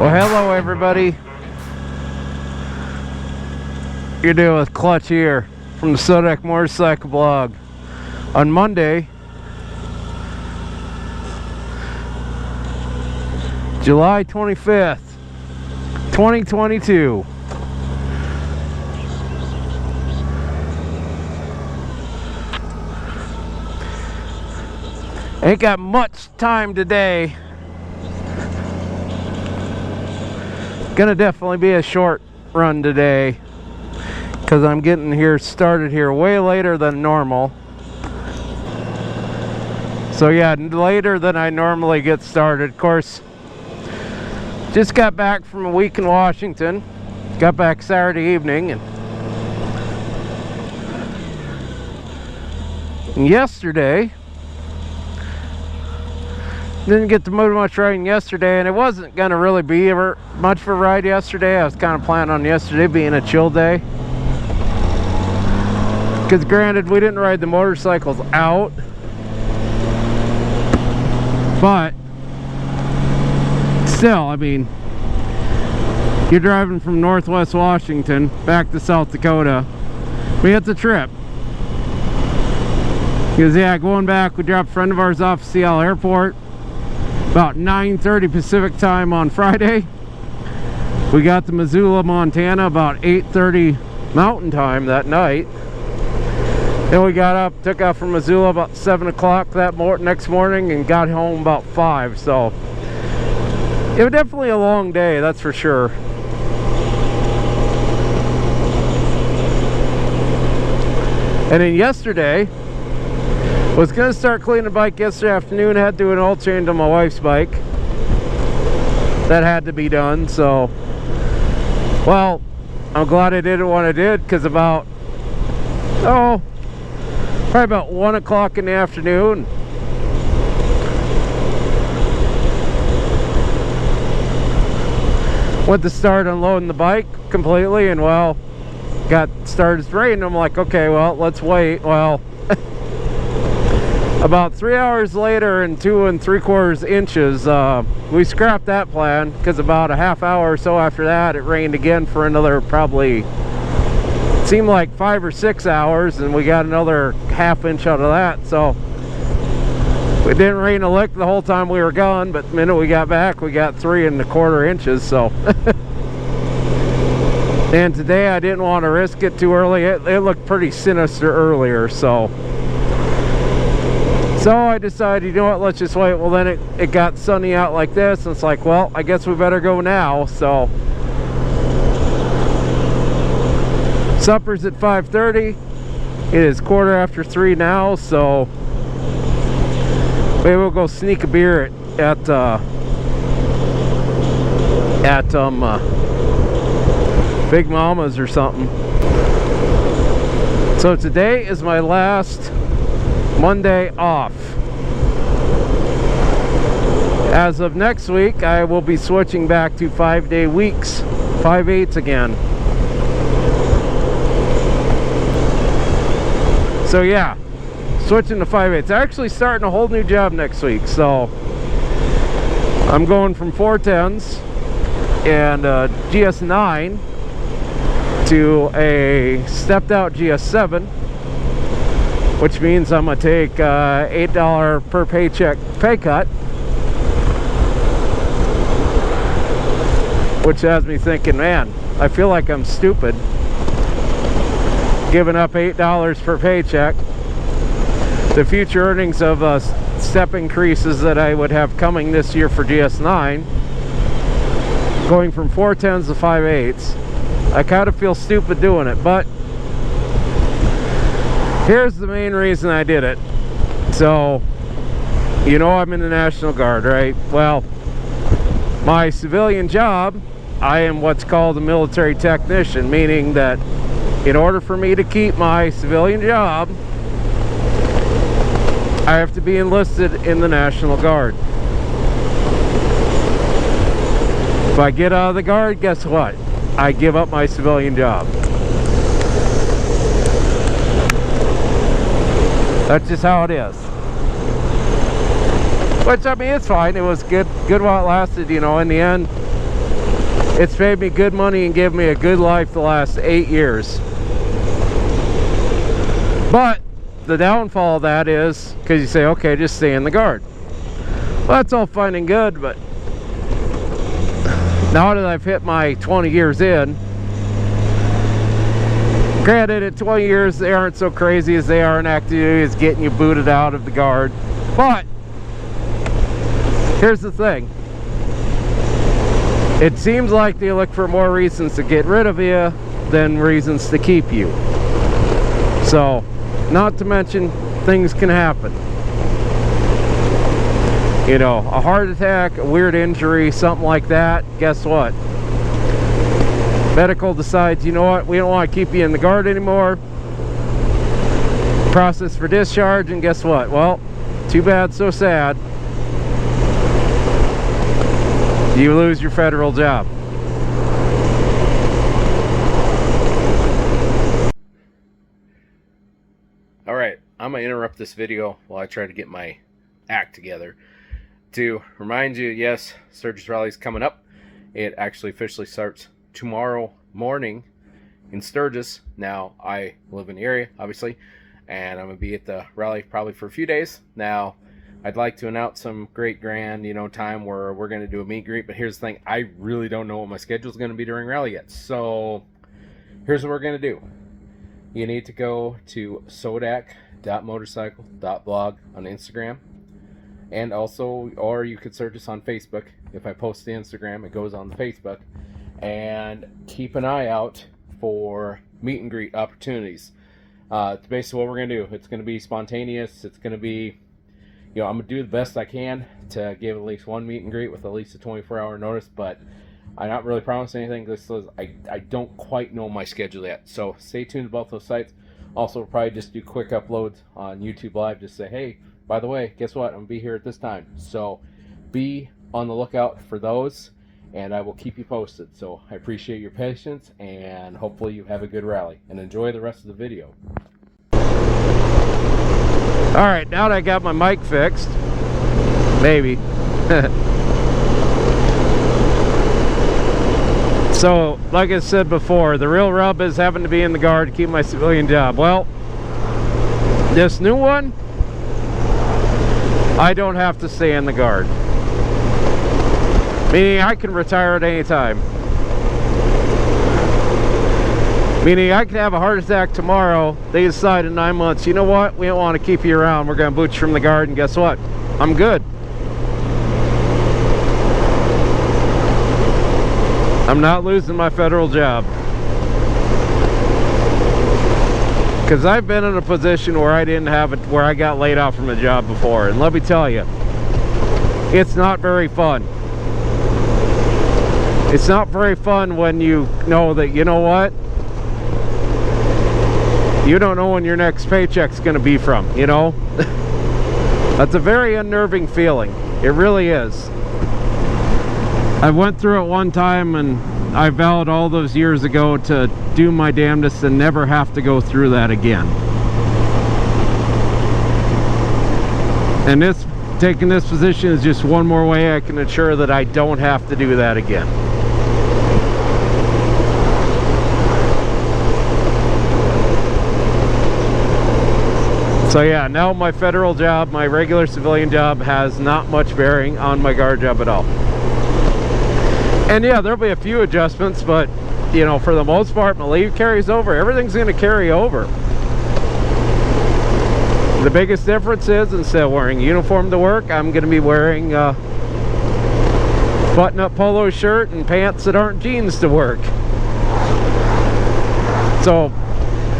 Well, hello everybody. You're dealing with Clutch here from the Sodak Motorcycle Blog. On Monday, July 25th, 2022. Ain't got much time today. Gonna definitely be a short run today because I'm getting here started here way later than normal. So yeah, later than I normally get started. Of course, just got back from a week in Washington. Got back Saturday evening, and yesterday didn't get to move much riding yesterday, and it wasn't gonna really be ever much for a ride yesterday. I was kind of planning on yesterday being a chill day, because granted, we didn't ride the motorcycles out, but still, I mean, you're driving from Northwest Washington back to South Dakota. I mean, it's a trip. Because yeah, going back, we dropped a friend of ours off at Seattle Airport about 9:30 Pacific time on Friday. We got to Missoula, Montana about 8:30 Mountain Time that night. Then we got up, took off from Missoula about 7 o'clock that next morning, and got home about 5. So it was definitely a long day, that's for sure. And then yesterday, was going to start cleaning the bike yesterday afternoon. Had to do an oil change on my wife's bike. That had to be done, so well, I'm glad I did it when I did, because about probably about 1 o'clock in the afternoon, went to start unloading the bike completely, and well, got started raining. I'm like, okay, well, let's wait. Well, about 3 hours later and 2 3/4 inches, we scrapped that plan, because about a half hour or so after that, it rained again for another probably, seemed like 5 or 6 hours, and we got another ½ inch out of that. So it didn't rain a lick the whole time we were gone, but the minute we got back, we got 3 1/4 inches. So and today I didn't want to risk it too early. It looked pretty sinister earlier, so I decided, you know what, let's just wait. Well, then it got sunny out like this, and it's like, well, I guess we better go now. So supper's at 5:30. It is 3:15 now, so maybe we'll go sneak a beer at Big Mama's or something. So today is my last Monday off. As of next week, I will be switching back to 5-day weeks, 5/8 again. So yeah, switching to 5/8. Actually starting a whole new job next week. So I'm going from 410s and GS9 to a stepped out GS7, which means I'm gonna take $8 per paycheck pay cut, which has me thinking, man, I feel like I'm stupid giving up $8 per paycheck. The future earnings of step increases that I would have coming this year for GS9, going from 410s to 5/8s. I kind of feel stupid doing it, but here's the main reason I did it. So, you know, I'm in the National Guard, right? Well, my civilian job, I am what's called a military technician, meaning that in order for me to keep my civilian job, I have to be enlisted in the National Guard. If I get out of the Guard, guess what? I give up my civilian job. That's just how it is. Which, I mean, it's fine. It was good while it lasted, you know. In the end, It's paid me good money and given me a good life the last 8 years. But the downfall of that is because you say, okay, just stay in the Guard. Well, that's all fine and good, but now that I've hit my 20 years in, granted, at 20 years they aren't so crazy as they are in active duty as getting you booted out of the Guard. But here's the thing. It seems like they look for more reasons to get rid of you than reasons to keep you. So, not to mention, things can happen. You know, a heart attack, a weird injury, something like that, guess what? Medical decides, you know what, we don't want to keep you in the Guard anymore. Process for discharge, and guess what? Well, too bad, so sad. You lose your federal job. Alright, I'm going to interrupt this video while I try to get my act together to remind you, yes, Sturgis Rally is coming up. It actually officially starts tomorrow morning in Sturgis. Now, I live in the area, obviously, and I'm going to be at the rally probably for a few days. Now, I'd like to announce some great grand, you know, time where we're going to do a meet and greet, but here's the thing, I really don't know what my schedule is going to be during rally yet. So, here's what we're going to do. You need to go to sodak.motorcycle.blog on Instagram, and also, or you could search us on Facebook. If I post to Instagram, it goes on the Facebook, and keep an eye out for meet and greet opportunities. It's basically what we're going to do. It's going to be spontaneous. It's going to be, you know, I'm going to do the best I can to give at least one meet and greet with at least a 24-hour notice, but I'm not really promising anything. This is, I don't quite know my schedule yet, so stay tuned to both those sites. Also, we'll probably just do quick uploads on YouTube Live, just say, hey, by the way, guess what, I'm going to be here at this time. So be on the lookout for those, and I will keep you posted. So I appreciate your patience, and hopefully you have a good rally, and enjoy the rest of the video. Alright, now that I got my mic fixed, maybe. So, like I said before, the real rub is having to be in the Guard to keep my civilian job. Well, this new one, I don't have to stay in the Guard. Meaning I can retire at any time. Meaning I could have a heart attack tomorrow. They decide in 9 months, you know what, we don't want to keep you around. We're going to boot you from the Guard, and guess what? I'm good. I'm not losing my federal job. Because I've been in a position where I didn't have it, where I got laid off from a job before. And let me tell you, it's not very fun. It's not very fun when you know that, you know what? You don't know when your next paycheck's going to be from, you know? That's a very unnerving feeling. It really is. I went through it one time, and I vowed all those years ago to do my damnedest and never have to go through that again. And taking this position is just one more way I can ensure that I don't have to do that again. So yeah, now my federal job, my regular civilian job, has not much bearing on my Guard job at all. And yeah, there'll be a few adjustments, but you know, for the most part, my leave carries over. Everything's going to carry over. The biggest difference is, instead of wearing uniform to work, I'm going to be wearing button-up polo shirt and pants that aren't jeans to work. So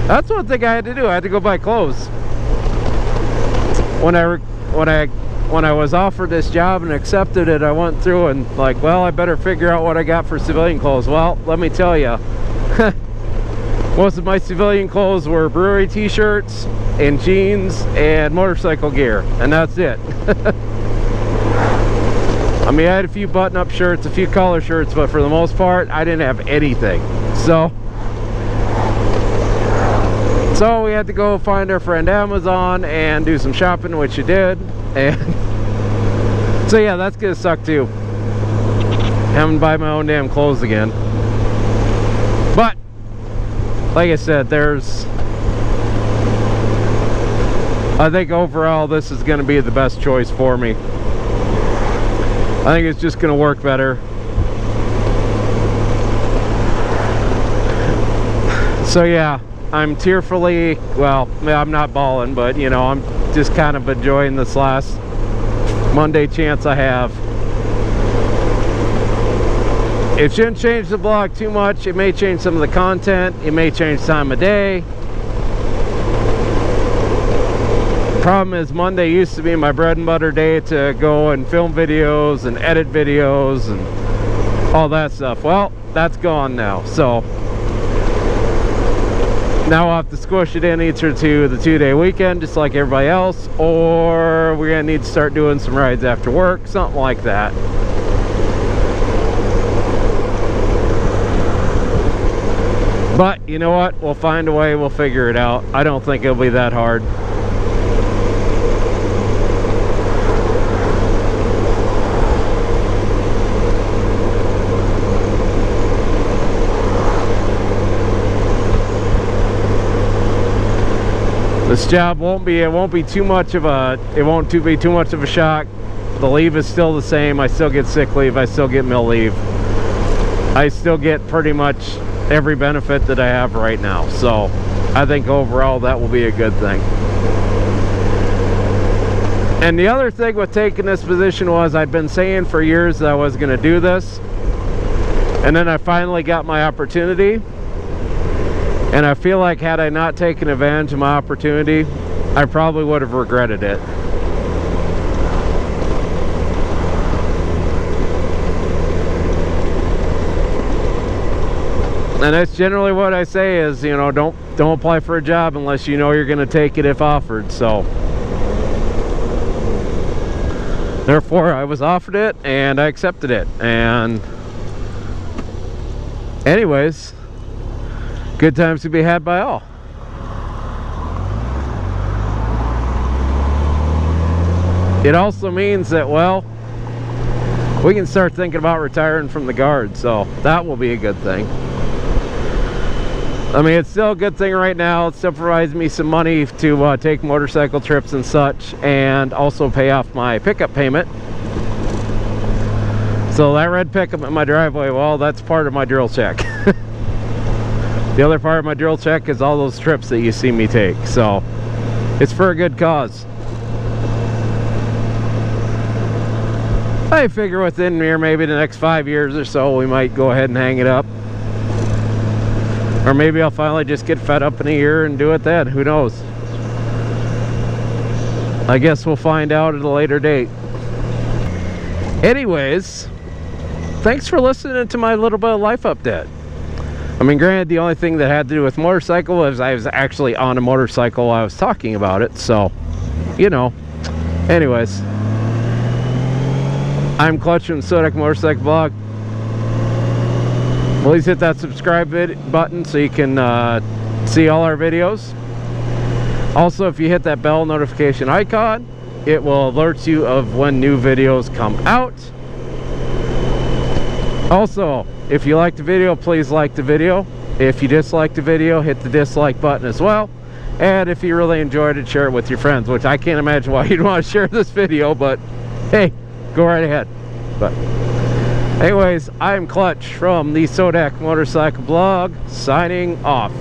that's one thing I had to do. I had to go buy clothes. When I was offered this job and accepted it, I went through and like, well, I better figure out what I got for civilian clothes. Well, let me tell you, most of my civilian clothes were brewery t-shirts and jeans and motorcycle gear, and that's it. I mean, I had a few button-up shirts, a few collar shirts, but for the most part, I didn't have anything. So we had to go find our friend Amazon and do some shopping, which you did. And so yeah, that's gonna suck too. having to buy my own damn clothes again. But like I said, I think overall this is going to be the best choice for me. I think it's just going to work better. So yeah, I'm tearfully, well, I'm not bawling, but you know, I'm just kind of enjoying this last Monday chance I have. It shouldn't change the vlog too much. It may change some of the content. It may change time of day. Problem is, Monday used to be my bread and butter day to go and film videos and edit videos and all that stuff. Well, that's gone now. So now I'll have to squish it in either to the 2-day weekend just like everybody else, or we're gonna need to start doing some rides after work, something like that. But you know what, we'll find a way, we'll figure it out. I don't think it'll be that hard. This job won't be too much of a shock. The leave is still the same. I still get sick leave, I still get mill leave. I still get pretty much every benefit that I have right now. So I think overall that will be a good thing. And the other thing with taking this position was, I'd been saying for years that I was going to do this, and then I finally got my opportunity. And I feel like had I not taken advantage of my opportunity, I probably would have regretted it. And that's generally what I say is, you know, don't apply for a job unless you know you're going to take it if offered. So therefore I was offered it and I accepted it. And anyways, good times to be had by all. It also means that, well, we can start thinking about retiring from the Guard, so that will be a good thing. I mean, it's still a good thing right now. It still provides me some money to take motorcycle trips and such, and also pay off my pickup payment. So that red pickup in my driveway, well, that's part of my drill check. The other part of my drill check is all those trips that you see me take. So it's for a good cause. I figure within here, maybe the next 5 years or so, we might go ahead and hang it up. Or maybe I'll finally just get fed up in a year and do it then. Who knows? I guess we'll find out at a later date. Anyways, thanks for listening to my little bit of life update. I mean, granted, the only thing that had to do with motorcycle was I was actually on a motorcycle while I was talking about it. So, you know. Anyways, I'm Clutch from Sodak Motorcycle Vlog. Please hit that subscribe button so you can see all our videos. Also, if you hit that bell notification icon, it will alert you of when new videos come out. Also, if you like the video, please like the video. If you dislike the video, hit the dislike button as well. And if you really enjoyed it, share it with your friends, which I can't imagine why you'd want to share this video, but hey, go right ahead. But anyways, I'm Clutch from the Sodak Motorcycle Blog, signing off.